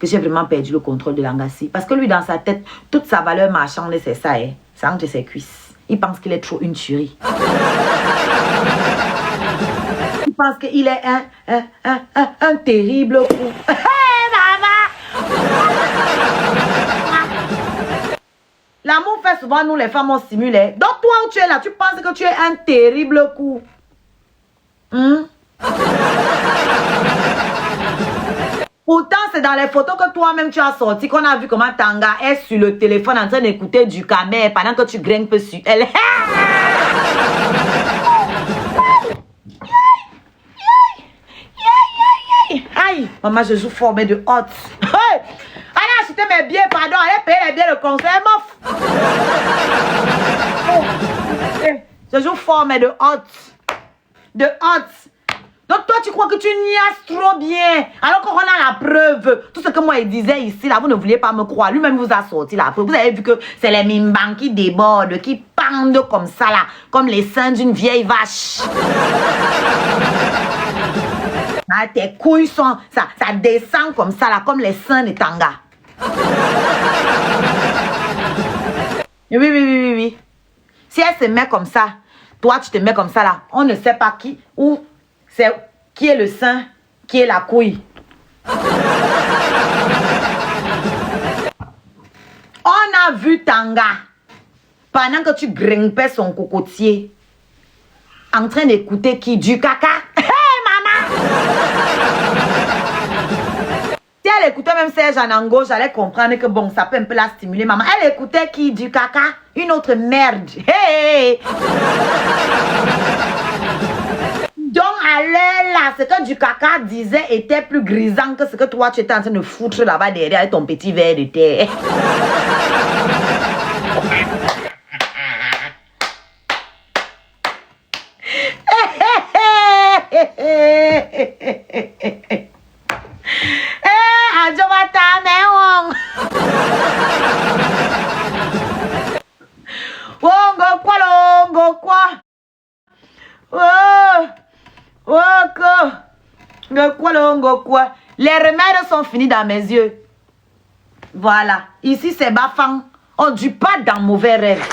que j'ai vraiment perdu le contrôle de Langassi. Parce que lui, dans sa tête, toute sa valeur marchande, c'est ça, hein. C'est entre ses cuisses. Il pense qu'il est trop une tuerie. Il pense qu'il est un terrible coup. Hey, maman! L'amour fait souvent, nous les femmes, on simule. Donc toi où tu es là, tu penses que tu es un terrible coup. Pourtant, c'est dans les photos que toi-même tu as sorti qu'on a vu comment Tanga est sur le téléphone en train d'écouter du Kamer pendant que tu grimpes sur elle. Aïe, maman, je joue fort, mais de hot. Hey! Allez acheter mes billets, pardon, allez payer les billets de concert, mof. Je joue fort, mais de hot. De hot. Donc toi, tu crois que tu niaises trop bien. Alors qu'on a la preuve. Tout ce que moi, il disait ici, là, vous ne vouliez pas me croire. Lui-même vous a sorti la preuve. Vous avez vu que c'est les mimbans qui débordent, qui pendent comme ça, là. Comme les seins d'une vieille vache. Ah, tes couilles sont... Ça descend comme ça, là, comme les seins de Tanga. Oui. Si elle se met comme ça, toi, tu te mets comme ça, là. On ne sait pas qui ou... C'est qui est le sein, qui est la couille. On a vu Tanga, pendant que tu grimpais son cocotier, en train d'écouter qui? Du caca. Hey, maman! Si elle écoutait même Serge Anango, j'allais comprendre que bon, ça peut un peu la stimuler, maman. Elle écoutait qui? Du caca? Une autre merde. Hey! Donc, à l'heure là, ce que du caca disait était plus grisant que ce que toi, tu étais en train de foutre là-bas derrière avec ton petit verre de terre. Les remèdes sont finis dans mes yeux. Voilà. Ici, c'est Bafang. On ne dit pas dans mauvais rêve.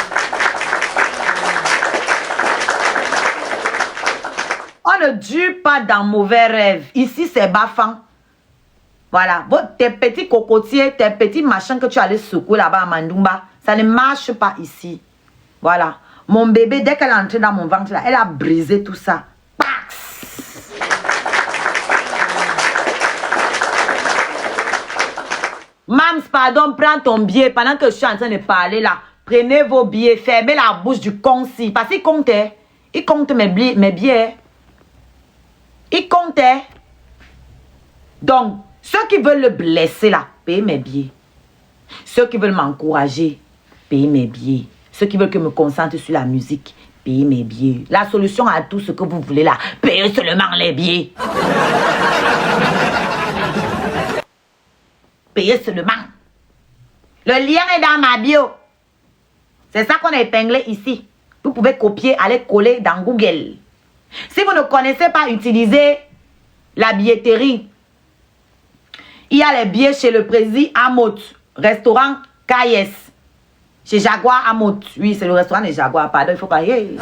On ne dit pas dans mauvais rêve. Ici, c'est Bafang. Voilà. Bon, tes petits cocotiers, tes petits machins que tu allais secouer là-bas à Mandumba, ça ne marche pas ici. Voilà. Mon bébé, dès qu'elle est entrée dans mon ventre, là, elle a brisé tout ça. Mams, pardon, prends ton billet pendant que je suis en train de parler là. Prenez vos billets, fermez la bouche du con-ci. Parce qu'il comptait. Il compte mes billets. Il comptait. Donc, ceux qui veulent le blesser là, payez mes billets. Ceux qui veulent m'encourager, payez mes billets. Ceux qui veulent que je me concentre sur la musique, payez mes billets. La solution à tout ce que vous voulez là, payez seulement les billets. Payez seulement. Le lien est dans ma bio. C'est ça qu'on a épinglé ici. Vous pouvez copier, aller coller dans Google. Si vous ne connaissez pas utiliser la billetterie, il y a les billets chez le président Amot, restaurant KS. Chez Jaguar Amot. Oui, c'est le restaurant de Jaguar. Pardon, il faut pas... Hey.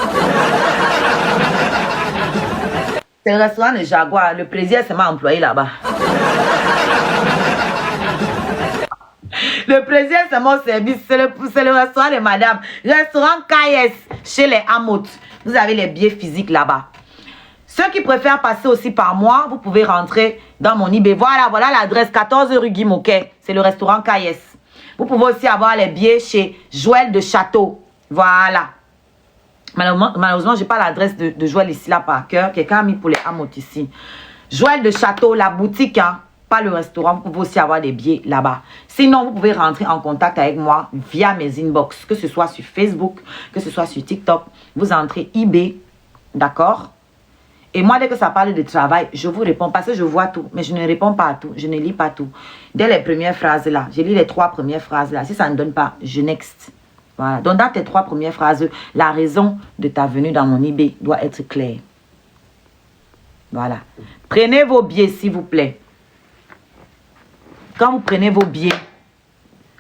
C'est le restaurant de Jaguar. Le président c'est m'a employé là-bas. Le président, c'est mon service. C'est le restaurant de madame. Restaurant KS chez les Amot. Vous avez les billets physiques là-bas. Ceux qui préfèrent passer aussi par moi, vous pouvez rentrer dans mon eBay. Voilà l'adresse 14 rue Guy Moquet. C'est le restaurant KS. Vous pouvez aussi avoir les billets chez Joël de Château. Voilà. Malheureusement, je n'ai pas l'adresse de Joël ici là par cœur. Quelqu'un a mis pour les Amot ici. Joël de Château, la boutique, hein. Pas le restaurant, vous pouvez aussi avoir des billets là-bas. Sinon, vous pouvez rentrer en contact avec moi via mes inbox, que ce soit sur Facebook, que ce soit sur TikTok. Vous entrez eBay, d'accord? Et moi, dès que ça parle de travail, je vous réponds parce que je vois tout, mais je ne réponds pas à tout, je ne lis pas tout. Dès les premières phrases là, je lis les 3 premières phrases là. Si ça ne donne pas, je next. Voilà. Donc, dans tes 3 premières phrases, la raison de ta venue dans mon eBay doit être claire. Voilà. Prenez vos billets, s'il vous plaît. Quand vous prenez vos billets,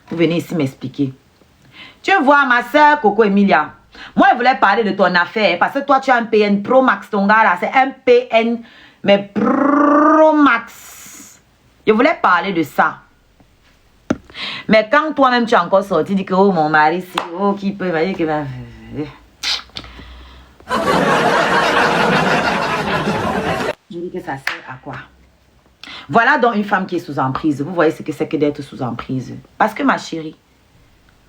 vous venez ici m'expliquer. Tu vois, ma soeur Coco Emilia, moi, je voulais parler de ton affaire parce que toi, tu as un PN Pro Max. Ton gars là, c'est un PN, mais Pro Max. Je voulais parler de ça. Mais quand toi-même, tu es encore sorti, tu dis que oh, mon mari, c'est oh, qui peut dire que... Je dis que ça sert à quoi? Voilà donc une femme qui est sous emprise. Vous voyez ce que c'est que d'être sous emprise. Parce que ma chérie,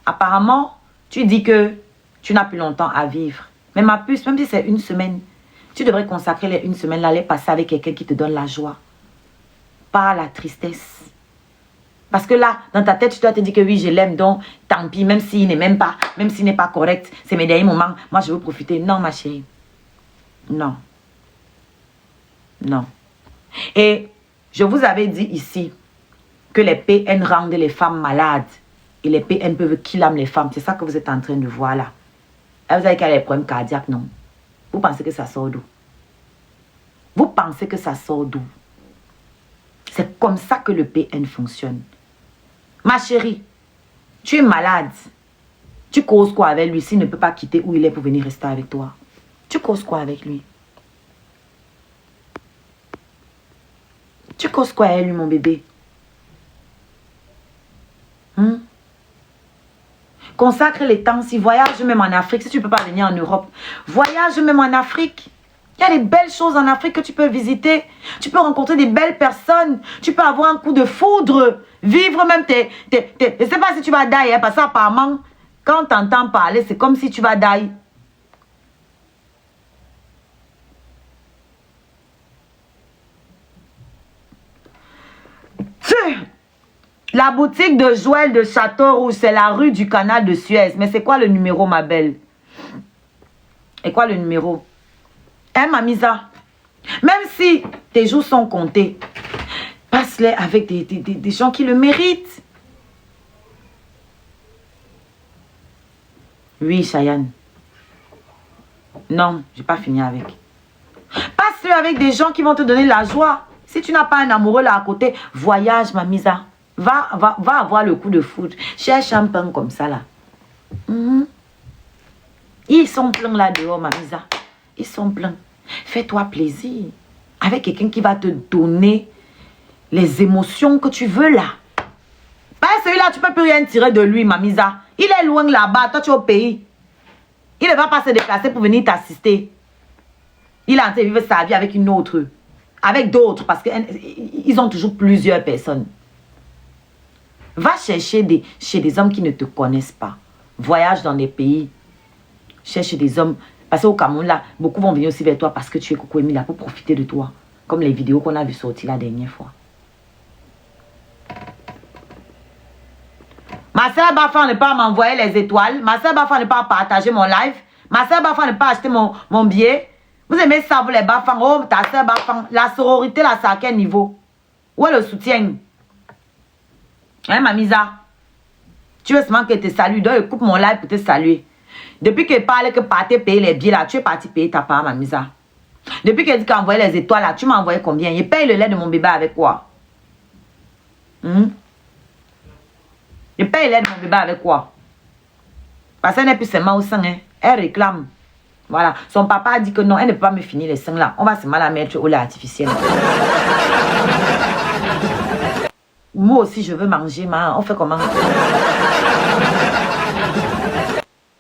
apparemment, tu dis que tu n'as plus longtemps à vivre. Mais ma puce, même si c'est une semaine, tu devrais consacrer les une semaine là, les passer avec quelqu'un qui te donne la joie. Pas la tristesse. Parce que là, dans ta tête, tu dois te dire que oui, je l'aime, donc tant pis, même s'il n'est même pas, même s'il n'est pas correct, c'est mes derniers moments, moi je veux profiter. Non, ma chérie. Non. Non. Et je vous avais dit ici que les PN rendent les femmes malades. Et les PN peuvent killer les femmes. C'est ça que vous êtes en train de voir là. Et vous avez qu'à les problèmes cardiaques, non? Vous pensez que ça sort d'où? Vous pensez que ça sort d'où? C'est comme ça que le PN fonctionne. Ma chérie, tu es malade. Tu causes quoi avec lui s'il ne peut pas quitter où il est pour venir rester avec toi? Tu causes quoi avec lui? Tu causes quoi avec lui, mon bébé? Consacre les temps, si voyage même en Afrique, si tu ne peux pas venir en Europe, voyage même en Afrique. Il y a des belles choses en Afrique que tu peux visiter. Tu peux rencontrer des belles personnes. Tu peux avoir un coup de foudre. Vivre même tes... Je ne sais pas si tu vas die, hein, parce qu'apparemment, quand tu entends parler, c'est comme si tu vas die. La boutique de Joël de Châteauroux, c'est la rue du canal de Suez. Mais c'est quoi le numéro, ma belle? Et quoi le numéro? Hein, Mamisa? Même si tes jours sont comptés, passe-les avec des gens qui le méritent. Oui, Cheyenne. Non, je n'ai pas fini avec. Passe-le avec des gens qui vont te donner la joie. Si tu n'as pas un amoureux là à côté, voyage, Mamisa. Va avoir le coup de foudre. Cherche un pain comme ça là. Ils sont pleins là dehors, Mamisa. Ils sont pleins. Fais-toi plaisir. Avec quelqu'un qui va te donner les émotions que tu veux là. Pas celui-là, tu ne peux plus rien tirer de lui, Mamisa. Il est loin là-bas, toi tu es au pays. Il ne va pas se déplacer pour venir t'assister. Il est en train de vivre sa vie avec une autre. Avec d'autres, parce qu'ils ont toujours plusieurs personnes. Va chercher chez des hommes qui ne te connaissent pas. Voyage dans des pays. Cherche des hommes. Parce qu'au Cameroun, là, beaucoup vont venir aussi vers toi parce que tu es Coco Emilia pour profiter de toi. Comme les vidéos qu'on a vu sortir la dernière fois. Ma soeur Bafan ne pas m'envoyer les étoiles. Ma soeur Bafan ne pas partager mon live. Ma soeur Bafan ne pas acheter mon billet. Vous aimez ça, vous les Bafan. Oh, ta soeur Bafan. La sororité, là, c'est à quel niveau? Où est le soutien? Hein, Mamisa? Tu veux seulement que te salue. Donc, coupe mon live pour te saluer. Depuis qu'elle parle que partez payer les billets là, tu es parti payer ta part, Mamisa. Depuis qu'elle dit qu'elle envoyé les étoiles là, tu m'as envoyé combien? Je paye le lait de mon bébé avec quoi? Je paye le lait de mon bébé avec quoi? Parce qu'elle n'est plus seulement au sein, hein. Elle réclame. Voilà. Son papa a dit que non, elle ne peut pas me finir les seins là. On va seulement la mettre au lait artificiel. Moi aussi, je veux manger, ma. On fait comment?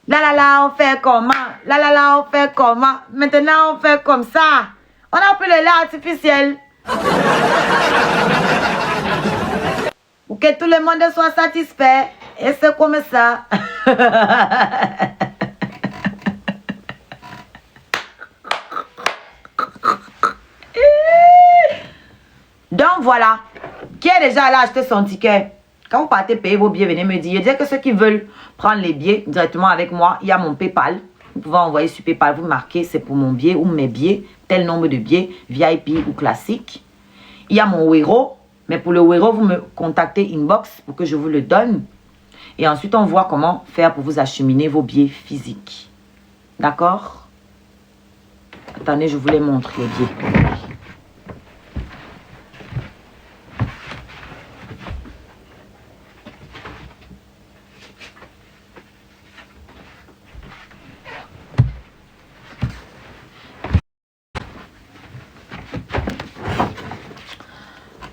Là, on fait comment? Là, on fait comment? Maintenant, on fait comme ça. On a pris le lait artificiel. Pour que tout le monde soit satisfait. Et c'est comme ça. Donc, voilà. Qui est déjà allé acheter son ticket? Quand vous partez payer vos billets, venez me dire. Je dis que ceux qui veulent prendre les billets directement avec moi, il y a mon PayPal. Vous pouvez envoyer sur PayPal, vous marquez c'est pour mon billet ou mes billets, tel nombre de billets, VIP ou classique. Il y a mon Wero, mais pour le Wero, vous me contactez inbox pour que je vous le donne. Et ensuite, on voit comment faire pour vous acheminer vos billets physiques. D'accord? Attendez, je vous les montre les billets.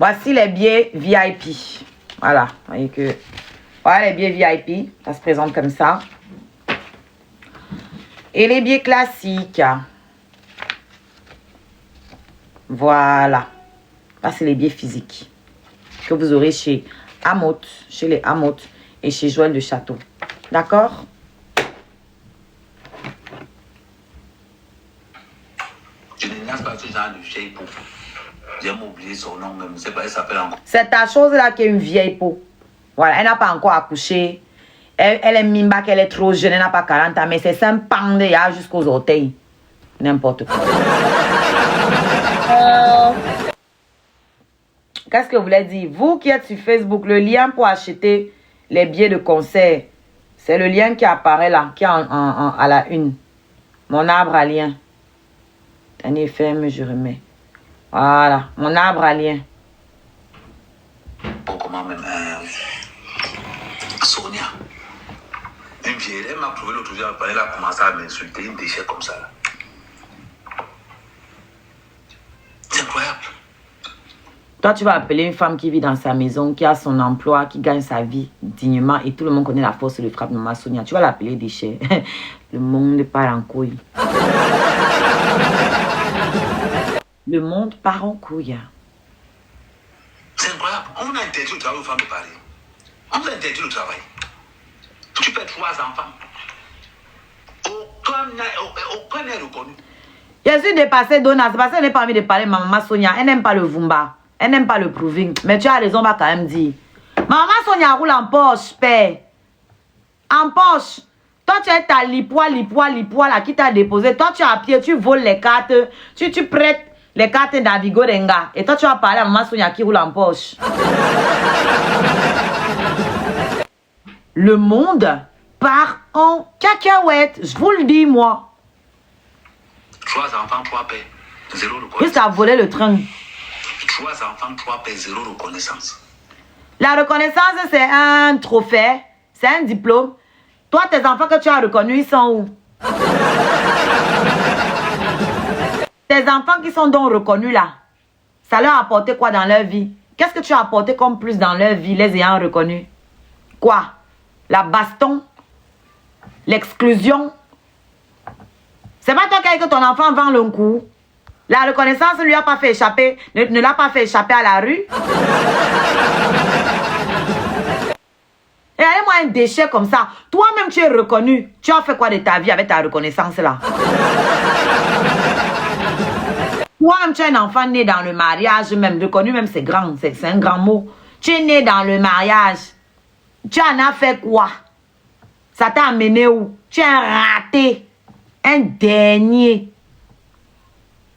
Voici les billets VIP. Voilà, vous voyez que... Voilà les billets VIP, ça se présente comme ça. Et les billets classiques. Voilà. Ça, c'est les billets physiques que vous aurez chez Amot, chez les Amot et chez Joël de Château. D'accord? Je n'ai pas ce genre de vieille peau. J'ai oublié son nom même. C'est pas, elle s'appelle encore. C'est ta chose-là qui est une vieille peau. Voilà, elle n'a pas encore accouché. Elle est mimba qu'elle est trop jeune, elle n'a pas 40 ans, mais c'est un pan de ya jusqu'aux orteils. N'importe quoi. Qu'est-ce que vous voulez dire? Vous qui êtes sur Facebook, le lien pour acheter les billets de concert, c'est le lien qui apparaît là, qui est à la une. Mon arbre à lien. Tenez, ferme, je remets. Voilà, mon arbre à lien. Pour comment même Sonia. Une vieille, elle m'a trouvé l'autre jour, elle a commencé à m'insulter, une déchet comme ça. Là. C'est incroyable. Toi, tu vas appeler une femme qui vit dans sa maison, qui a son emploi, qui gagne sa vie dignement et tout le monde connaît la force de frappe de Maman Sonia. Tu vas l'appeler déchet. Le monde part en couille. Le monde part en couille. C'est incroyable. On a interdit au travail aux femmes de parler. On a interdit le travail. Tu fais 3 enfants. Aucun n'est reconnu. Je suis dépassée, Donna. C'est parce qu'elle n'est pas envie de parler, Maman Sonia. Elle n'aime pas le Vumba. Elle n'aime pas le proving. Mais tu as raison, on va quand même dire. Maman Sonia roule en poche, père. En poche. Toi, tu es ta lipois là qui t'a déposé. Toi, tu es à pied, tu voles les cartes. Tu prêtes les cartes d'Avigo Renga. Et toi, tu vas parler à Maman Sonia qui roule en poche. Le monde part en cacahuète. Je vous le dis, moi. 3 enfants, 3 pères. 0 reconnaissance. Juste à voler le train. 3 enfants, 3 pères, 0 reconnaissance. La reconnaissance, c'est un trophée. C'est un diplôme. Toi, tes enfants que tu as reconnus, ils sont où? Tes enfants qui sont donc reconnus là, ça leur a apporté quoi dans leur vie? Qu'est-ce que tu as apporté comme plus dans leur vie, les ayant reconnus? Quoi? La baston? L'exclusion? C'est pas toi qui as dit que ton enfant vend le coup. La reconnaissance ne lui a pas fait échapper, ne l'a pas fait échapper à la rue. Et allez-moi un déchet comme ça. Toi-même, tu es reconnu. Tu as fait quoi de ta vie avec ta reconnaissance là? Toi-même, tu es un enfant né dans le mariage, même reconnu, même c'est grand, c'est un grand mot. Tu es né dans le mariage. Tu en as fait quoi? Ça t'a amené où? Tu es un raté. Un dernier.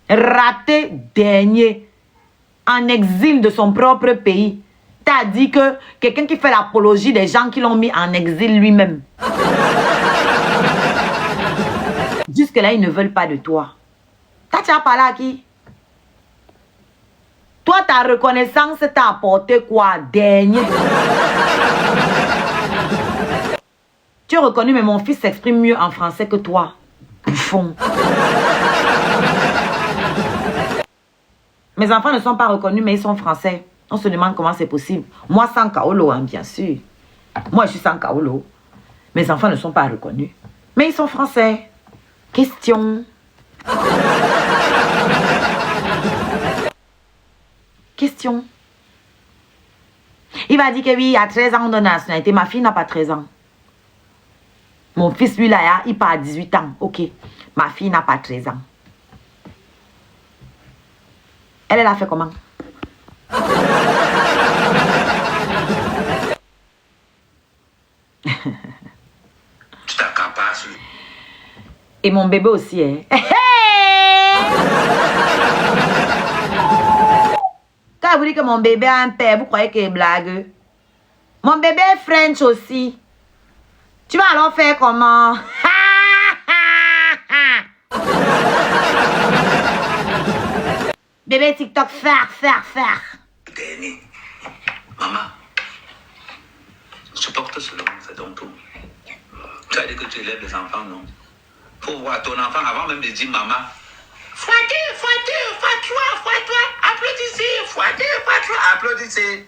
Raté dernier. En exil de son propre pays. T'as dit que quelqu'un qui fait l'apologie des gens qui l'ont mis en exil lui-même. Jusque-là, ils ne veulent pas de toi. Toi, tu as parlé à qui? Toi, ta reconnaissance t'a apporté quoi? Dernier. Tu es reconnu, mais mon fils s'exprime mieux en français que toi. Bouffon. Mes enfants ne sont pas reconnus, mais ils sont français. On se demande comment c'est possible. Moi, sans Kaolo, hein, bien sûr. Moi, je suis sans Kaolo. Mes enfants ne sont pas reconnus. Mais ils sont français. Question. Question. Il va dire que oui, il y a 13 ans de nationalité. Ma fille n'a pas 13 ans. Mon fils, lui, là, il part à 18 ans. Ok. Ma fille n'a pas 13 ans. Elle a fait comment? Tu t'accapares. Et mon bébé aussi, hein? Quand vous dites que mon bébé a un père, vous croyez qu'il est blague? Mon bébé est French aussi. Tu vas alors faire comment? Bébé TikTok, faire. Dernier. Maman, supporte cela, c'est ton tour. Tu as dit que tu élèves les enfants, non? Faut voir ton enfant avant même de dire maman. Fois-toi, Applaudissez, Fouadé, patron, applaudissez.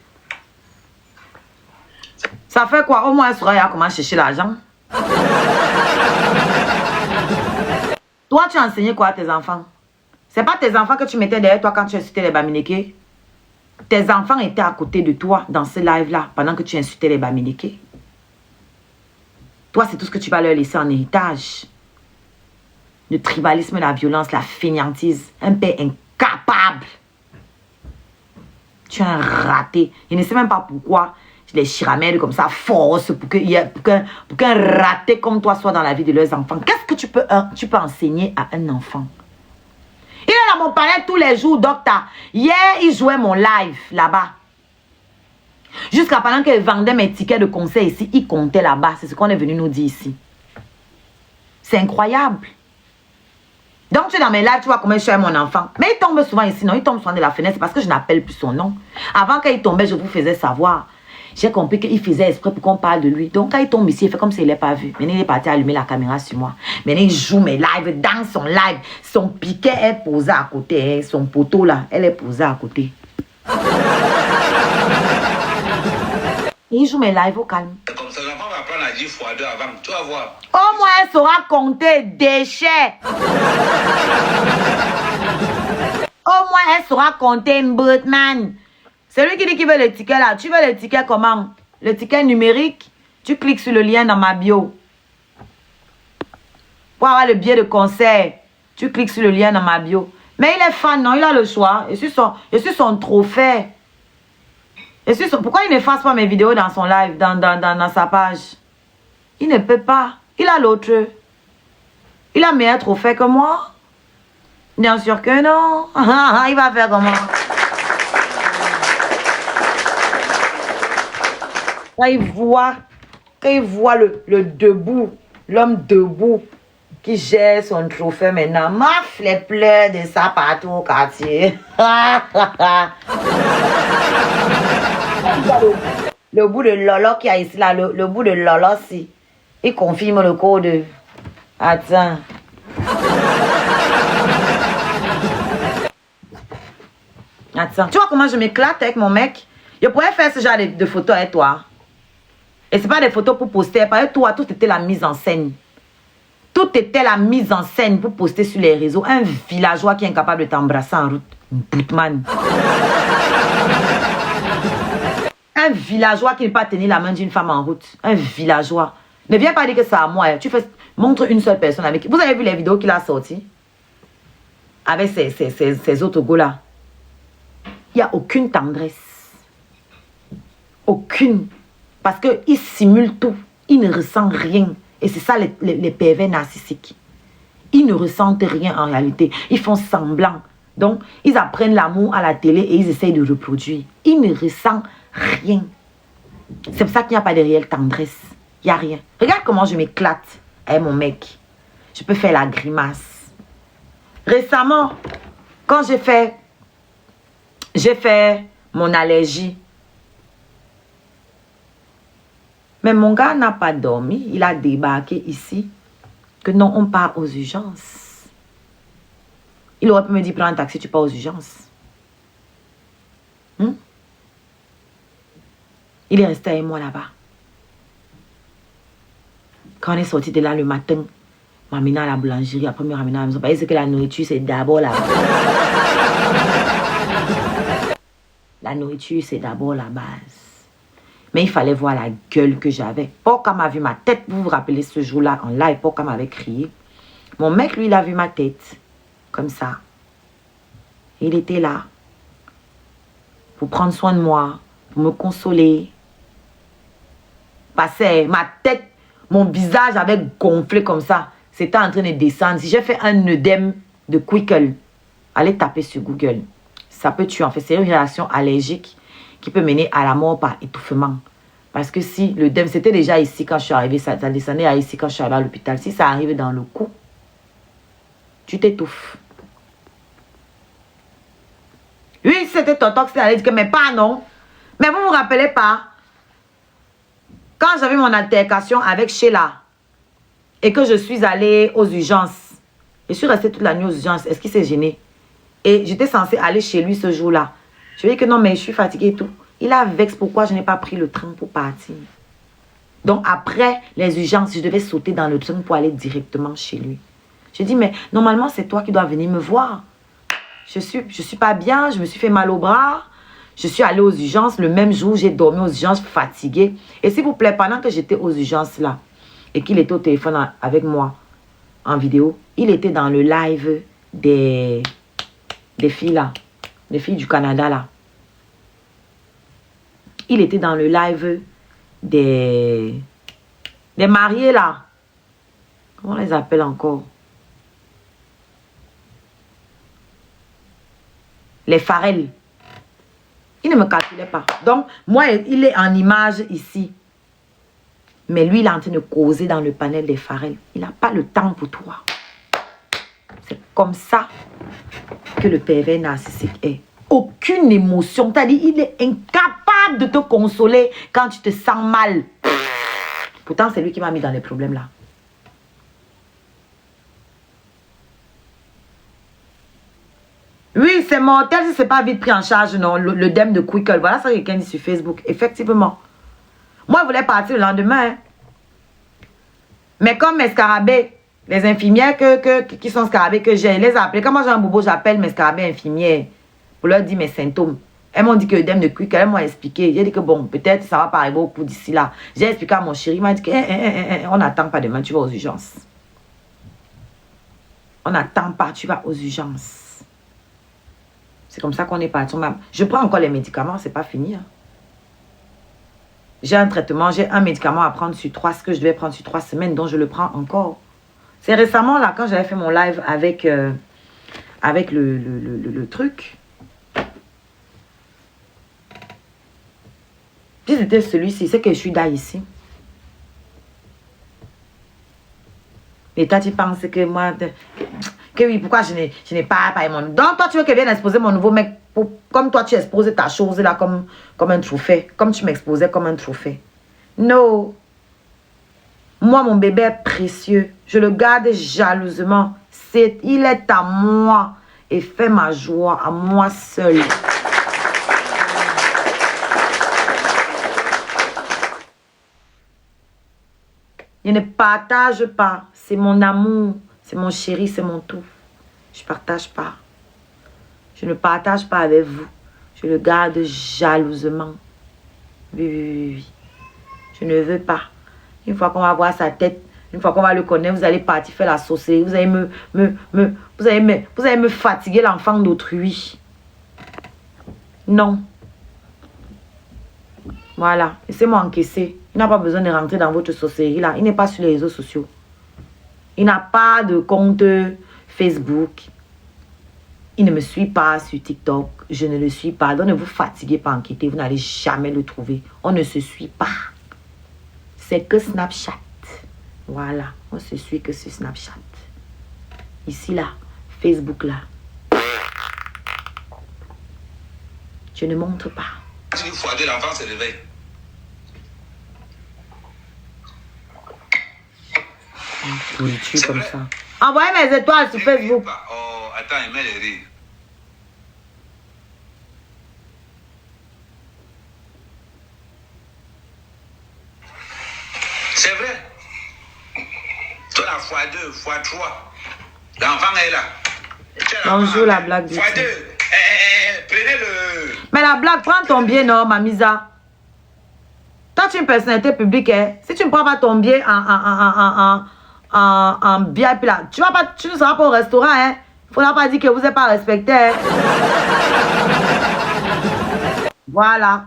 Ça fait quoi? Au moins, elle saura comment chercher l'argent. Toi, tu as enseigné quoi à tes enfants? C'est pas tes enfants que tu mettais derrière toi quand tu insultais les Bamileke? Tes enfants étaient à côté de toi dans ce live-là pendant que tu insultais les Bamileke. Toi, c'est tout ce que tu vas leur laisser en héritage. Le tribalisme, la violence, la fainéantise. Un père incapable. Tu es un raté. Je ne sais même pas pourquoi les chiramèdes comme ça force pour qu'un raté comme toi soit dans la vie de leurs enfants. Qu'est-ce que tu peux enseigner à un enfant? Il est dans mon palais tous les jours, docteur. Hier, il jouait mon live là-bas. Jusqu'à pendant qu'il vendait mes tickets de concert ici, il comptait là-bas. C'est ce qu'on est venu nous dire ici. C'est incroyable. Donc, tu es dans mes lives, tu vois comment je suis mon enfant. Mais il tombe souvent ici, non? Il tombe souvent de la fenêtre parce que je n'appelle plus son nom. Avant qu'il tombait, je vous faisais savoir. J'ai compris qu'il faisait exprès pour qu'on parle de lui. Donc, quand il tombe ici, il fait comme s'il n'est pas vu. Maintenant, il est parti allumer la caméra sur moi. Maintenant, il joue mes lives dans son live. Son piquet est posé à côté. Hein. Son poteau, là, elle est posée à côté. Il joue mes lives au calme. Comme ça, l'enfant va apprendre à dire x2 avant. Tu vas voir. Au moins, elle saura compter déchets. Au moins, elle saura compter Birdman. C'est lui qui dit qu'il veut le ticket là. Tu veux le ticket comment? Le ticket numérique? Tu cliques sur le lien dans ma bio. Pour avoir le billet de concert, tu cliques sur le lien dans ma bio. Mais il est fan, non? Il a le choix. Je suis son trophée. Pourquoi il n'efface pas mes vidéos dans son live, dans sa page? Il ne peut pas. Il a l'autre. Il a meilleur trophée que moi. Bien sûr que non. Il va faire comment? Quand il voit le debout, l'homme debout qui gère son trophée maintenant, maf les pleurs de ça partout au quartier. Le bout de Lolo qui a ici là, le bout de Lolo si, il confirme le code. Attends. Attends. Tu vois comment je m'éclate avec mon mec? Je pourrais faire ce genre de photos avec toi. Et ce n'est pas des photos pour poster. Parce que toi, tout était la mise en scène. Tout était la mise en scène pour poster sur les réseaux. Un villageois qui est incapable de t'embrasser en route. Boutman. Un villageois qui ne peut pas tenir la main d'une femme en route. Un villageois. Ne viens pas dire que c'est à moi. Tu fais, montre une seule personne avec. Vous avez vu les vidéos qu'il a sorties? Avec ces autres gars-là. Il n'y a aucune tendresse. Aucune. Parce qu'il simule tout. Il ne ressent rien. Et c'est ça les pervers narcissiques. Ils ne ressentent rien en réalité. Ils font semblant. Donc, ils apprennent l'amour à la télé et ils essayent de reproduire. Ils ne ressentent rien. C'est pour ça qu'il n'y a pas de réelle tendresse. Il n'y a rien. Regarde comment je m'éclate avec mon mec. Je peux faire la grimace. Récemment, quand j'ai fait mon allergie, mais mon gars n'a pas dormi. Il a débarqué ici. Que non, on part aux urgences. Il aurait pu me dire, prends un taxi, tu pars aux urgences. Il est resté avec moi là-bas. Quand on est sorti de là le matin, m'amener à la boulangerie, après me ramener à la maison. Parce que la nourriture, c'est d'abord là-bas. La nourriture, c'est d'abord la base. Mais il fallait voir la gueule que j'avais. Pourquoi m'a vu ma tête? Vous vous rappelez ce jour-là en live, pourquoi m'avait crié? Mon mec, lui, il a vu ma tête. Comme ça. Il était là. Pour prendre soin de moi. Pour me consoler. Parce que ma tête, mon visage avait gonflé comme ça. C'était en train de descendre. Si j'ai fait un œdème de Quickle, allez taper sur Google. Ça peut tuer. En fait, c'est une réaction allergique qui peut mener à la mort par étouffement. Parce que si l'œdème, c'était déjà ici quand je suis arrivée, ça descendait à ici quand je suis arrivée à l'hôpital. Si ça arrive dans le cou, tu t'étouffes. Oui, c'était tonton qui allait dire que, mais pas non. Mais vous ne vous rappelez pas, quand j'avais mon altercation avec Sheila et que je suis allée aux urgences, je suis restée toute la nuit aux urgences, est-ce qu'il s'est gêné? Et j'étais censée aller chez lui ce jour-là. Je lui ai dit que non, mais je suis fatiguée et tout. Il a vexé pourquoi je n'ai pas pris le train pour partir. Donc après les urgences, je devais sauter dans le train pour aller directement chez lui. Je dis, mais normalement, c'est toi qui dois venir me voir. Je suis pas bien, je me suis fait mal au bras. Je suis allée aux urgences. Le même jour, j'ai dormi aux urgences fatiguée. Et s'il vous plaît, pendant que j'étais aux urgences là, et qu'il était au téléphone avec moi, en vidéo, il était dans le live des filles là. Des filles du Canada là. Il était dans le live des mariés là. Comment on les appelle encore? Les Farrell. Il ne me calculait pas. Donc, moi, il est en image ici. Mais lui, il est en train de causer dans le panel des Farrell. Il n'a pas le temps pour toi. C'est comme ça que le pervers narcissique est. Aucune émotion. C'est-à-dire, il est incapable de te consoler quand tu te sens mal. Pourtant, c'est lui qui m'a mis dans les problèmes là. Oui, c'est mortel si ce n'est pas vite pris en charge, non. Le dème de Quickle. Voilà ça que quelqu'un dit sur Facebook. Effectivement. Moi, je voulais partir le lendemain. Hein. Mais comme mes scarabées, les infirmières qui sont scarabées que j'ai, les appelées. Quand moi j'ai un bobo, j'appelle mes scarabées infirmières pour leur dire mes symptômes. Elles m'ont dit que le dème de Quickle, elles m'ont expliqué. J'ai dit que bon, peut-être ça va pas arriver au cours d'ici là. J'ai expliqué à mon chéri, il m'a dit que on n'attend pas demain, tu vas aux urgences. On n'attend pas, tu vas aux urgences. C'est comme ça qu'on est parti. Je prends encore les médicaments, c'est pas fini. Hein. J'ai un traitement, j'ai un médicament à prendre sur 3, ce que je devais prendre sur 3 semaines, donc je le prends encore. C'est récemment, là, quand j'avais fait mon live avec le truc. Si c'était celui-ci, c'est que je suis là ici. Et toi, tu penses que moi... Que oui, pourquoi je n'ai pas mon... Donc, toi, tu veux que je vienne exposer mon nouveau mec comme toi, tu exposais ta chose là comme un trophée. Comme tu m'exposais comme un trophée. Non. Moi, mon bébé est précieux. Je le garde jalousement. Il est à moi. Et fait ma joie à moi seul. Je ne partage pas. C'est mon amour. C'est mon chéri, c'est mon tout. Je ne partage pas. Je ne partage pas avec vous. Je le garde jalousement. Oui. Je ne veux pas. Une fois qu'on va voir sa tête, une fois qu'on va le connaître, vous allez partir faire la saucerie. Vous allez me fatiguer l'enfant d'autrui. Non. Voilà. Laissez-moi encaisser. Il n'a pas besoin de rentrer dans votre saucerie là. Il n'est pas sur les réseaux sociaux. Il n'a pas de compte Facebook. Il ne me suit pas sur TikTok. Je ne le suis pas. Donc ne vous fatiguez pas enquêter. Vous n'allez jamais le trouver. On ne se suit pas. C'est que Snapchat. Voilà. On se suit que sur Snapchat. Ici là. Facebook là. Je ne montre pas. Une fois deux, l'enfant se réveille. C'est comme ça. Envoyez mes étoiles sur Facebook. Oh, attends, il met les rires. C'est vrai. Toi, la fois 2, fois 3. L'enfant est là. On joue la blague du fois 2. Prenez le... Mais la blague, prends ton billet, non, Mamisa. Toi, tu es une personnalité publique, hein. Si tu ne prends pas ton billet en bien, puis là, tu ne seras pas au restaurant, hein. Il ne faudra pas dire que vous n'êtes pas respecté, hein. Voilà.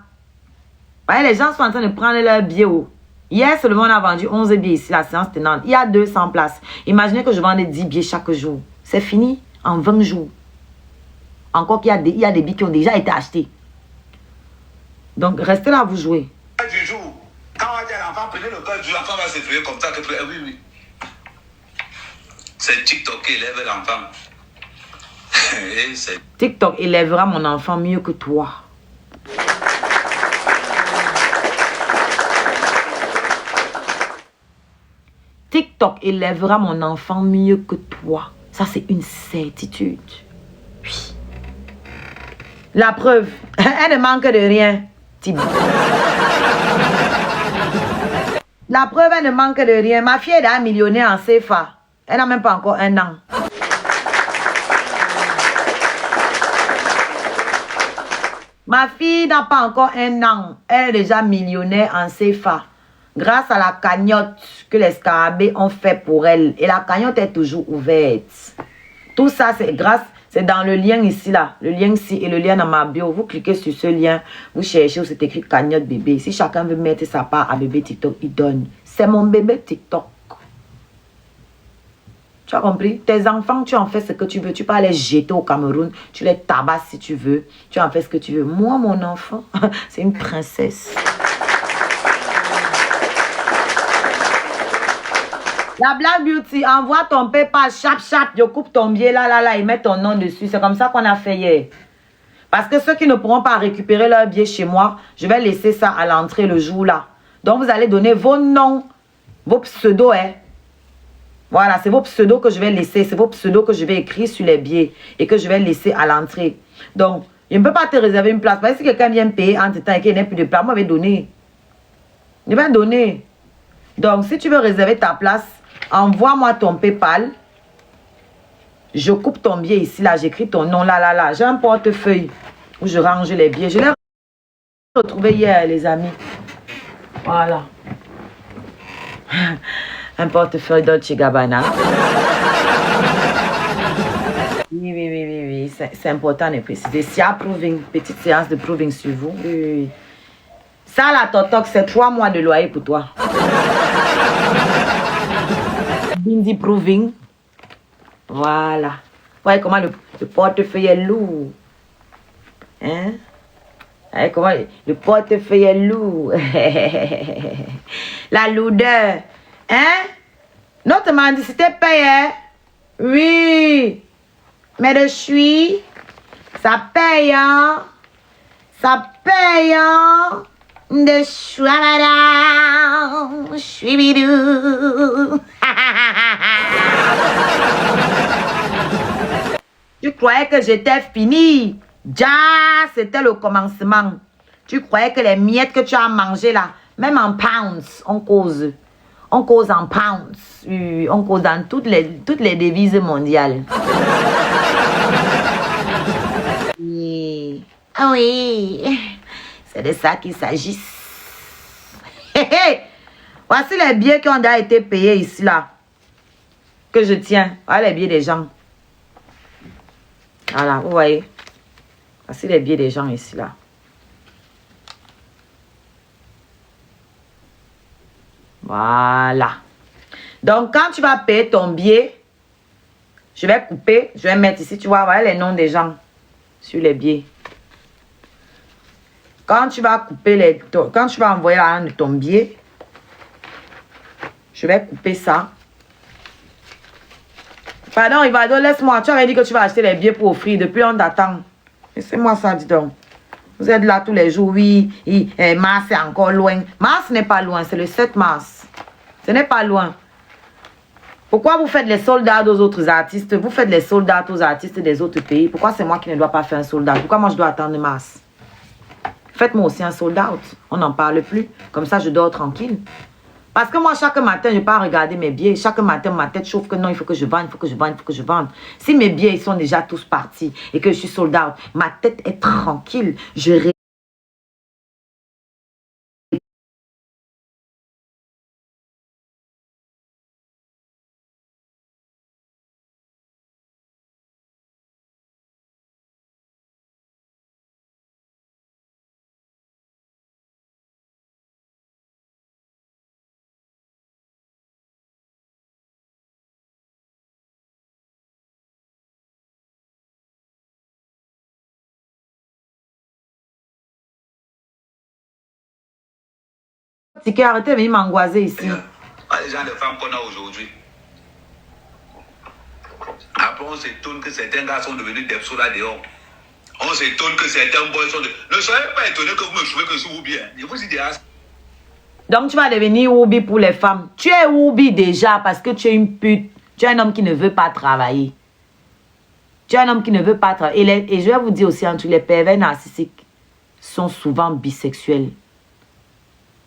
Vous voyez, les gens sont en train de prendre leur billet. Hier seulement, on a vendu 11 billets ici, la séance tenante. Il y a 200 places. Imaginez que je vendais 10 billets chaque jour. C'est fini en 20 jours. Encore qu'il y a des billets qui ont déjà été achetés. Donc, restez là, vous jouez. Du jour, quand on va dire à l'enfant, prenez le cœur du jour, l'enfant va se trouver comme ça. Oui. C'est TikTok qui élève l'enfant. TikTok élèvera mon enfant mieux que toi. TikTok élèvera mon enfant mieux que toi. Ça, c'est une certitude. Oui. La preuve, elle ne manque de rien. Tibi. La preuve, elle ne manque de rien. Ma fille est déjà millionnaire en CFA. Elle n'a même pas encore 1 an. Ma fille n'a pas encore 1 an. Elle est déjà millionnaire en CFA. Grâce à la cagnotte que les scarabées ont fait pour elle. Et la cagnotte est toujours ouverte. Tout ça, c'est grâce... C'est dans le lien ici, là. Le lien ici et le lien dans ma bio. Vous cliquez sur ce lien. Vous cherchez où c'est écrit cagnotte bébé. Si chacun veut mettre sa part à bébé TikTok, il donne. C'est mon bébé TikTok. Tu as compris? Tes enfants, tu en fais ce que tu veux. Tu peux les jeter au Cameroun. Tu les tabasses si tu veux. Tu en fais ce que tu veux. Moi, mon enfant, c'est une princesse. La Black Beauty, envoie ton PayPal, chap, je coupe ton billet là, et mets ton nom dessus. C'est comme ça qu'on a fait hier. Parce que ceux qui ne pourront pas récupérer leur billet chez moi, je vais laisser ça à l'entrée le jour là. Donc vous allez donner vos noms, vos pseudos, hein. Voilà, c'est vos pseudos que je vais laisser. C'est vos pseudos que je vais écrire sur les billets et que je vais laisser à l'entrée. Donc, je ne peux pas te réserver une place. Parce que si quelqu'un vient me payer entre temps et qu'il n'y a plus de place, moi je vais donner. Je vais donner. Donc, si tu veux réserver ta place, envoie-moi ton PayPal. Je coupe ton billet ici, là. J'écris ton nom, là. J'ai un portefeuille où je range les billets. Je l'ai retrouvé hier, les amis. Voilà. Un portefeuille Dolce Gabbana. Oui. C'est important de préciser. Si proving, petite séance de proving sur vous. Oui. Ça, la totoc, c'est 3 mois de loyer pour toi. Bindi proving. Voilà. Voyez comment le portefeuille est lourd. Hein? Voyez comment le portefeuille est lourd. La lourdeur. Hein? Notre mendicité paye. Oui. Mais de suis. Ça paye. Hein? Ça paye. Hein? De choualada. Chouibidou. Tu croyais que j'étais fini. Ja, c'était le commencement. Tu croyais que les miettes que tu as mangées là, même en pounds, on cause. On cause en pounds. On cause dans toutes les devises mondiales. Oui. Ah oui. C'est de ça qu'il s'agit. Voici les billets qui ont déjà été payés ici là. Que je tiens. Voilà les billets des gens. Voilà, vous voyez. Voici les billets des gens ici là. Voilà. Donc, quand tu vas payer ton billet, je vais couper, je vais mettre ici, tu vois, voilà les noms des gens sur les billets. Quand tu vas couper quand tu vas envoyer l'argent de ton billet, je vais couper ça. Pardon, Ivado, laisse-moi. Tu avais dit que tu vas acheter les billets pour offrir. Depuis, on t'attend. Laissez-moi ça, dis donc. Vous êtes là tous les jours, oui. Mars est encore loin. Mars n'est pas loin, c'est le 7 mars. Ce n'est pas loin. Pourquoi vous faites les soldats aux autres artistes? Vous faites les soldats aux artistes des autres pays. Pourquoi c'est moi qui ne dois pas faire un soldat? Pourquoi moi je dois attendre mars? Faites-moi aussi un soldat. On n'en parle plus. Comme ça, je dors tranquille. Parce que moi, chaque matin, je pars regarder mes billets. Chaque matin, ma tête chauffe que non, il faut que je vende, il faut que je vende, il faut que je vende. Si mes billets ils sont déjà tous partis et que je suis soldat, ma tête est tranquille. Je ticket, arrêtez de venir m'angoiser ici. Les gens, les femmes qu'on a aujourd'hui. Après, on s'étonne que certains gars sont devenus des psauds là dehors. On s'étonne que certains boys sont devenus... Ne soyez pas étonnés que vous me trouvez que c'est Oubi. Je vous dis donc, tu vas devenir Oubi pour les femmes. Tu es Oubi déjà parce que tu es une pute. Tu es un homme qui ne veut pas travailler. Tu es un homme qui ne veut pas travailler. Et je vais vous dire aussi, entre les pervers narcissiques sont souvent bisexuels.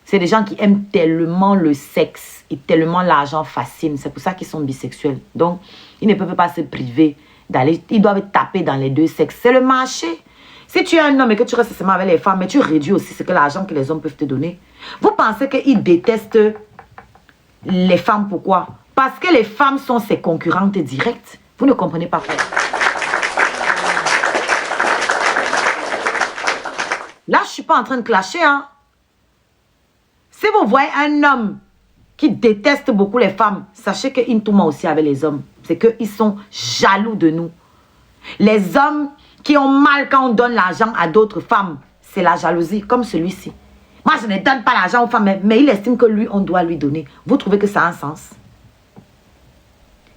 C'est des gens qui aiment tellement le sexe et tellement l'argent facile. C'est pour ça qu'ils sont bisexuels. Donc, ils ne peuvent pas se priver d'aller. Ils doivent taper dans les deux sexes. C'est le marché. Si tu es un homme et que tu restes seulement avec les femmes, mais tu réduis aussi ce que l'argent que les hommes peuvent te donner. Vous pensez qu'ils détestent les femmes, pourquoi? Parce que les femmes sont ses concurrentes directes. Vous ne comprenez pas, frère. Là, je ne suis pas en train de clasher, hein. Si vous voyez un homme qui déteste beaucoup les femmes, sachez qu'il tourne aussi avec les hommes. C'est qu'ils sont jaloux de nous. Les hommes qui ont mal quand on donne l'argent à d'autres femmes, c'est la jalousie, comme celui-ci. Moi, je ne donne pas l'argent aux femmes, mais il estime que lui, on doit lui donner. Vous trouvez que ça a un sens?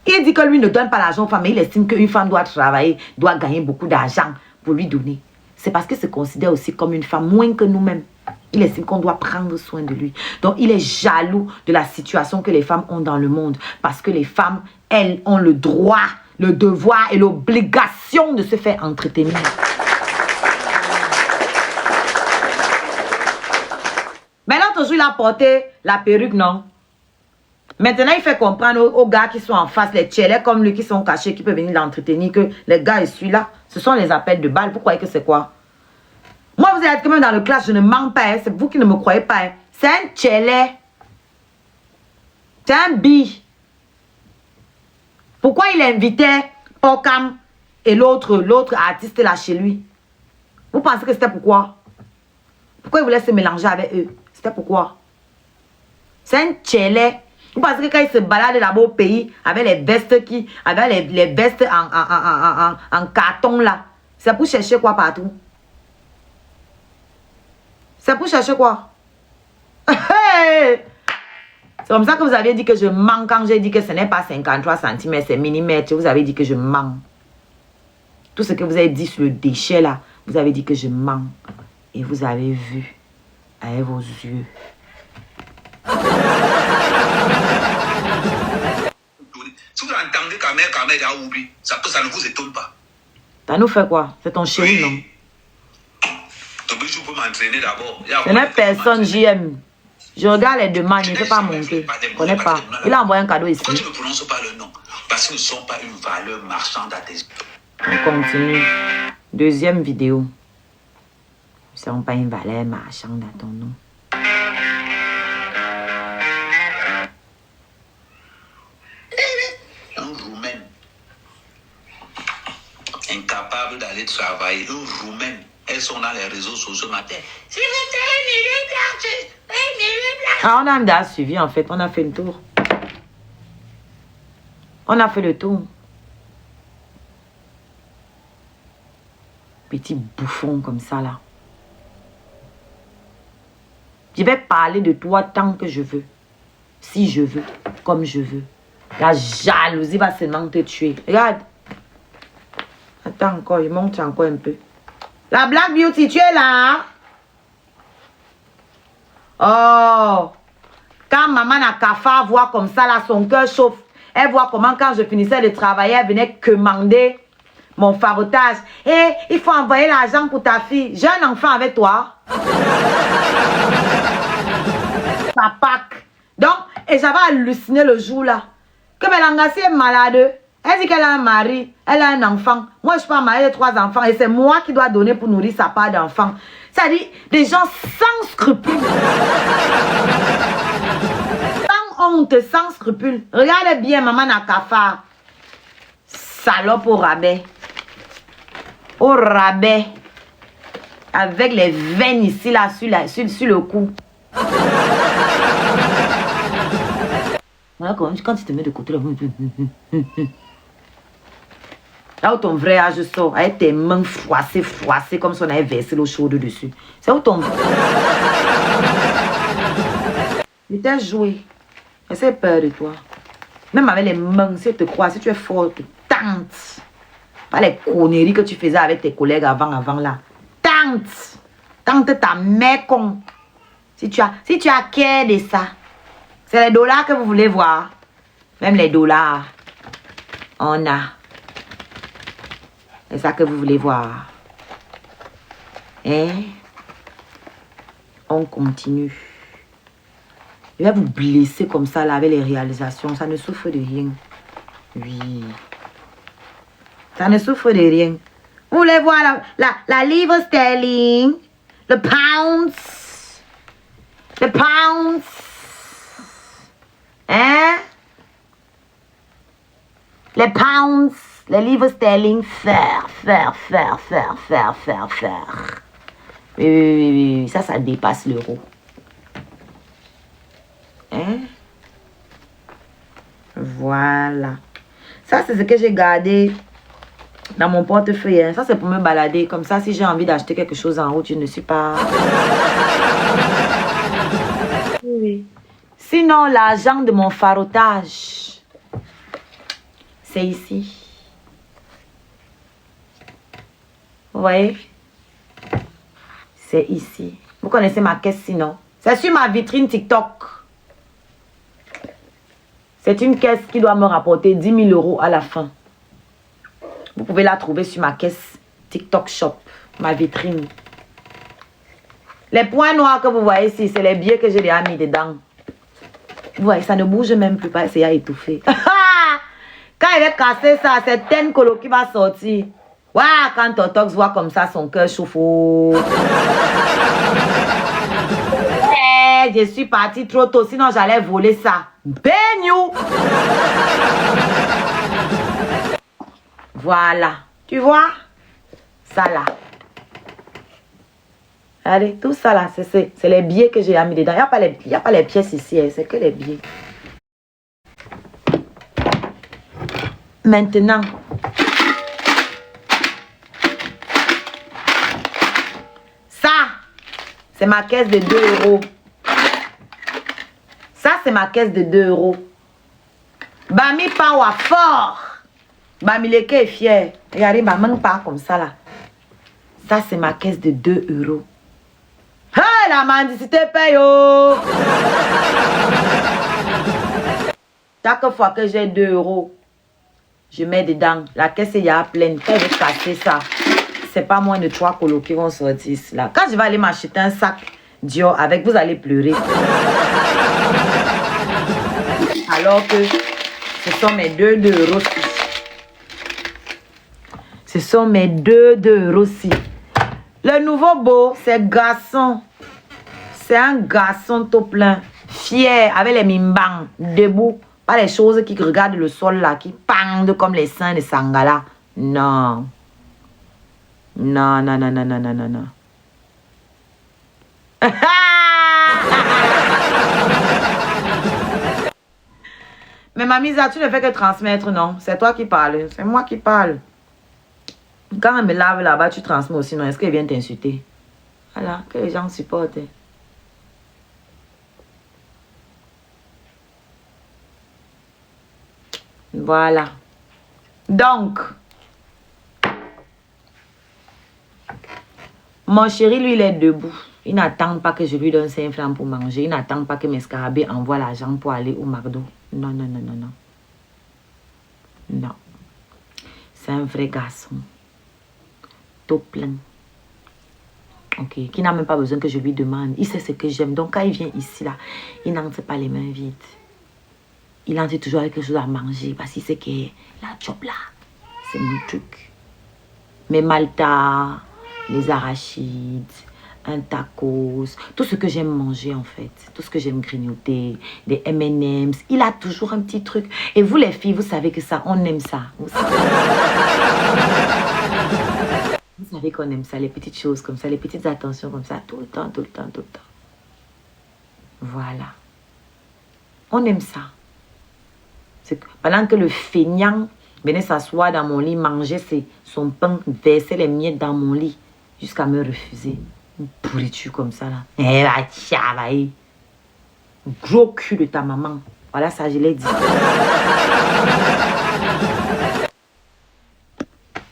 Il dit que lui ne donne pas l'argent aux femmes, mais il estime qu'une femme doit travailler, doit gagner beaucoup d'argent pour lui donner. C'est parce qu'il se considère aussi comme une femme, moins que nous-mêmes. Il estime qu'on doit prendre soin de lui. Donc, il est jaloux de la situation que les femmes ont dans le monde. Parce que les femmes, elles, ont le droit, le devoir et l'obligation de se faire entretenir. Maintenant, toujours, il a porté la perruque, non? Maintenant, il fait comprendre aux gars qui sont en face, les tchélés comme lui, qui sont cachés, qui peuvent venir l'entretenir, que les gars, ils sont là. Ce sont les appels de balles. Vous croyez que c'est quoi? Moi, vous êtes quand même dans le classe, je ne mens pas. Hein. C'est vous qui ne me croyez pas. Hein. C'est un tchélé. C'est un bi. Pourquoi il invitait Okam et l'autre artiste là chez lui? Vous pensez que c'était pourquoi? Pourquoi il voulait se mélanger avec eux? C'était pourquoi? C'est un tchélé. Vous pensez que quand il se balade là-bas au pays avec les vestes avec les vestes en carton là, c'est pour chercher quoi partout? C'est pour chercher quoi? C'est comme ça que vous avez dit que je mens quand j'ai dit que ce n'est pas 53 cm, c'est millimètres. Vous avez dit que je mens. Tout ce que vous avez dit sur le déchet là, vous avez dit que je mens. Et vous avez vu avec vos yeux. Si vous entendez Kamel a oublié, ça ne vous étonne pas. Ça nous fait quoi? C'est ton chéri, non? Ce n'est personne, JM. Je regarde les demandes, il ne fait pas monter. Je ne connais pas. Il a envoyé un cadeau ici. Pourquoi tu ne prononces pas le nom? Parce qu'ils ne sont pas une valeur marchande à tes yeux. On continue. Deuxième vidéo. Ils ne sont pas une valeur marchande à ton nom. Un Roumain incapable d'aller travailler, un Roumain. Elles sont dans les réseaux sociaux matin. Ah, on a déjà suivi en fait. On a fait le tour. On a fait le tour. Petit bouffon comme ça là. Je vais parler de toi tant que je veux. Si je veux. Comme je veux. La jalousie va seulement te tuer. Regarde. Attends encore. Il monte encore un peu. La Black Beauty, tu es là? Oh! Quand maman Nakafa voit comme ça, là, son cœur chauffe. Elle voit comment, quand je finissais de travailler, elle venait commander mon farotage. Et il faut envoyer l'argent pour ta fille. J'ai un enfant avec toi. Ça Pâques. Donc, et j'avais halluciné le jour là. Que Mélangassi est malade. Elle dit qu'elle a un mari, elle a un enfant. Moi, je suis pas mariée de 3 enfants. Et c'est moi qui dois donner pour nourrir sa part d'enfant. C'est-à-dire, des gens sans scrupules. Sans honte, sans scrupules. Regardez bien, maman Nakafa. Salope au rabais. Au rabais. Avec les veines ici, là, sur le cou. Voilà, quand tu te mets de côté, là. Là où ton vrai âge sort, avec tes mains froissées, comme si on avait versé l'eau chaude dessus. C'est où ton... Il t'a joué. Essaie peur de toi. Même avec les mains, si tu te crois, si tu es forte, tente. Pas les conneries que tu faisais avec tes collègues avant là. Tente. Tente ta mère con. Si tu as cœur de ça. C'est les dollars que vous voulez voir. Même les dollars. On a. C'est ça que vous voulez voir. Hein? On continue. Je vais vous blesser comme ça là avec les réalisations. Ça ne souffre de rien. Oui. Ça ne souffre de rien. Vous voulez voir la livre sterling, le pound. Le pound. Hein? Les pounds, les livres sterling, faire. Oui. Ça dépasse l'euro. Hein? Voilà. Ça, c'est ce que j'ai gardé dans mon portefeuille. Hein. Ça, c'est pour me balader. Comme ça, si j'ai envie d'acheter quelque chose en route, je ne suis pas... Oui. Sinon, l'argent de mon farotage, c'est ici. Vous voyez? C'est ici. Vous connaissez ma caisse sinon? C'est sur ma vitrine TikTok. C'est une caisse qui doit me rapporter 10 000 € à la fin. Vous pouvez la trouver sur ma caisse TikTok Shop, ma vitrine. Les points noirs que vous voyez ici, c'est les billets que j'ai déjà mis dedans. Vous voyez, ça ne bouge même plus, pas essayer à étouffer. Quand il va casser ça, c'est Ten Colo qui va sortir. Waouh, quand Totox voit comme ça, son cœur chauffe. Je suis partie trop tôt, sinon j'allais voler ça. Beignou. Voilà. Tu vois? Ça là. Allez, tout ça là, c'est les billets que j'ai mis dedans. Il n'y a pas les pièces ici, hein, c'est que les billets. Maintenant, ça, c'est ma caisse de 2 €. Ça, c'est ma caisse de 2 €. Bami Power fort. Bami Leke est fier. Regardez, maman pas comme ça là. Ça, c'est ma caisse de 2 €. Ah, la mendicité paye. Oh. Chaque fois que j'ai 2 €, je mets dedans. La caisse est pleine. Quand je vais casser ça, c'est pas moins de 3 colos qui vont sortir là. Quand je vais aller m'acheter un sac Dior avec, vous allez pleurer. Alors que ce sont mes 2 € ci. Ce sont mes 2 € ci. Le nouveau beau, c'est garçon. C'est un garçon tout plein. Fier, avec les mimbang, debout. Pas les choses qui regardent le sol là, qui pendent comme les seins de Sangala. Non. Non. Mais Mamisa, tu ne fais que transmettre, non? C'est toi qui parles. C'est moi qui parle. Quand elle me lave là-bas, tu transmets aussi, non? Est-ce qu'elle vient t'insulter? Voilà, que les gens supportent. Voilà. Donc, mon chéri, lui, il est debout. Il n'attend pas que je lui donne 5 francs pour manger. Il n'attend pas que mes scarabées envoient l'argent pour aller au McDo. Non. Non. C'est un vrai garçon. Tout plein. Ok. Qui n'a même pas besoin que je lui demande. Il sait ce que j'aime. Donc, quand il vient ici, là, il n'entre pas les mains vides. Il entre toujours avec quelque chose à manger. Parce qu'il sait que la job là, c'est mon truc. Mes maltas, les arachides, un tacos, tout ce que j'aime manger en fait, tout ce que j'aime grignoter, des M&M's, il a toujours un petit truc. Et vous les filles, vous savez que ça, on aime ça. Vous savez qu'on aime ça, les petites choses comme ça, les petites attentions comme ça, tout le temps. Voilà. On aime ça. Pendant que le feignant venait s'asseoir dans mon lit, manger son pain, verser les miettes dans mon lit, jusqu'à me refuser. Une pourriture comme ça, là. Eh, va travailler. Gros cul de ta maman. Voilà, ça, je l'ai dit.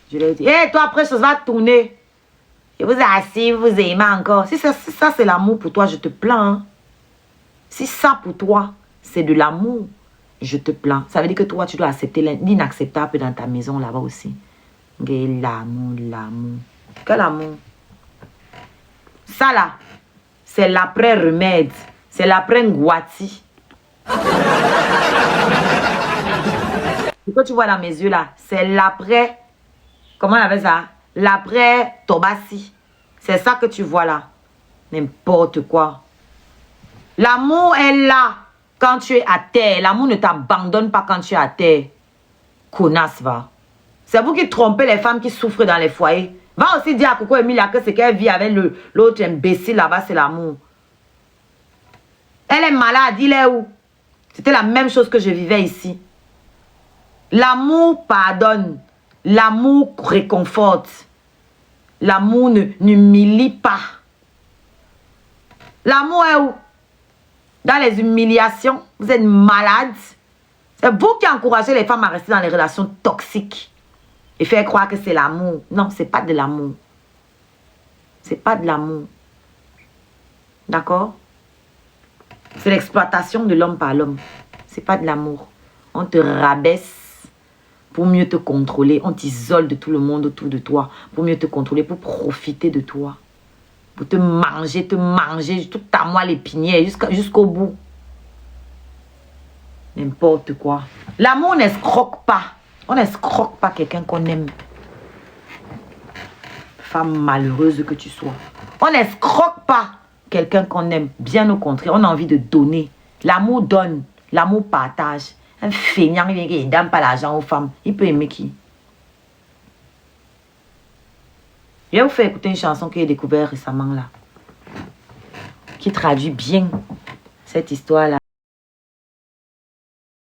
Je l'ai dit. Eh, toi, après, ça va tourner. Je vous assure, vous aimez encore. Si ça c'est l'amour pour toi, je te plains. Hein. Si ça, pour toi, c'est de l'amour, je te plains. Ça veut dire que toi, tu dois accepter l'inacceptable dans ta maison, là-bas aussi. L'amour, l'amour. Quel amour? Ça là, c'est l'après-remède. C'est l'après-ngouati. Ce que tu vois dans mes yeux là, c'est l'après... Comment on appelle ça? L'après-tobassi. C'est ça que tu vois là. N'importe quoi. L'amour est là quand tu es à terre. L'amour ne t'abandonne pas quand tu es à terre. Connasse, va. C'est vous qui trompez les femmes qui souffrent dans les foyers. Va aussi dire à Coco Emilia que ce qu'elle vit avec l'autre imbécile là-bas, c'est l'amour. Elle est malade, il est où? C'était la même chose que je vivais ici. L'amour pardonne. L'amour réconforte. L'amour n'humilie pas. L'amour est où? Dans les humiliations. Vous êtes malade. C'est vous qui encouragez les femmes à rester dans les relations toxiques. Et faire croire que c'est l'amour. Non, c'est pas de l'amour. C'est pas de l'amour. D'accord? C'est l'exploitation de l'homme par l'homme. C'est pas de l'amour. On te rabaisse pour mieux te contrôler. On t'isole de tout le monde autour de toi pour mieux te contrôler, pour profiter de toi. Pour te manger toute ta moelle épinière jusqu'au bout. N'importe quoi. L'amour n'escroque pas. On n'escroque pas quelqu'un qu'on aime. Femme malheureuse que tu sois. On n'escroque pas quelqu'un qu'on aime. Bien au contraire, on a envie de donner. L'amour donne. L'amour partage. Un feignant, il ne donne pas l'argent aux femmes. Il peut aimer qui? Je vais vous faire écouter une chanson que j'ai découverte récemment là. Qui traduit bien cette histoire-là.